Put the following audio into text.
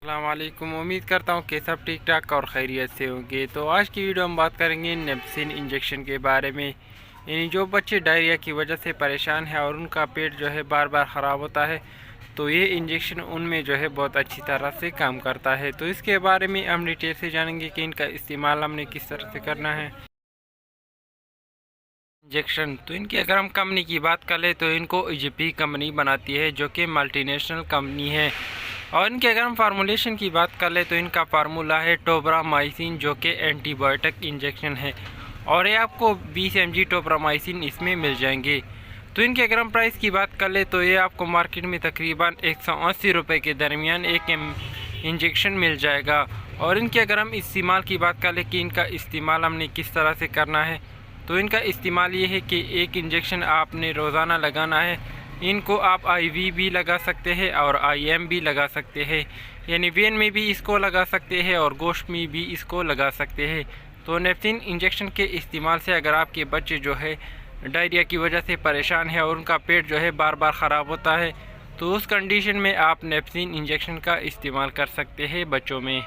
अस्सलाम वालेकुम। उम्मीद करता हूँ कि सब ठीक ठाक और खैरियत से होंगे। तो आज की वीडियो हम बात करेंगे नेपसिन इंजेक्शन के बारे में। यानी जो बच्चे डायरिया की वजह से परेशान है और उनका पेट जो है बार बार ख़राब होता है, तो ये इंजेक्शन उनमें जो है बहुत अच्छी तरह से काम करता है। तो इसके बारे में हम डिटेल से जानेंगे कि इनका इस्तेमाल हमने किस तरह से करना है। इंजेक्शन तो इनकी अगर हम कंपनी की बात कर ले तो इनको ईजीपी कंपनी बनाती है, जो कि मल्टीनेशनल कंपनी है। और इनके अगर हम फार्मूलेशन की बात कर ले तो इनका फार्मूला है टोब्रामाइसिन, जो कि एंटीबायोटिक इंजेक्शन है। और ये आपको 20 mg टोब्रामाइसिन इसमें मिल जाएंगे। तो इनके अगर हम प्राइस की बात कर ले तो ये आपको मार्केट में तकरीबन 180 रुपये के दरमियान एक इंजेक्शन मिल जाएगा। और इनके अगर हम इस्तेमाल की बात कर ले कि इनका इस्तेमाल हमने किस तरह से करना है, तो इनका इस्तेमाल ये है कि एक इंजेक्शन आपने रोज़ाना लगाना है। इनको आप IV भी लगा सकते हैं और IM भी लगा सकते हैं, यानी वेन में भी इसको लगा सकते हैं और गोश्त में भी इसको लगा सकते हैं। तो नेपसिन इंजेक्शन के इस्तेमाल से अगर आपके बच्चे जो है डायरिया की वजह से परेशान है और उनका पेट जो है बार बार ख़राब होता है, तो उस कंडीशन में आप नेपसिन इंजेक्शन का इस्तेमाल कर सकते हैं बच्चों में।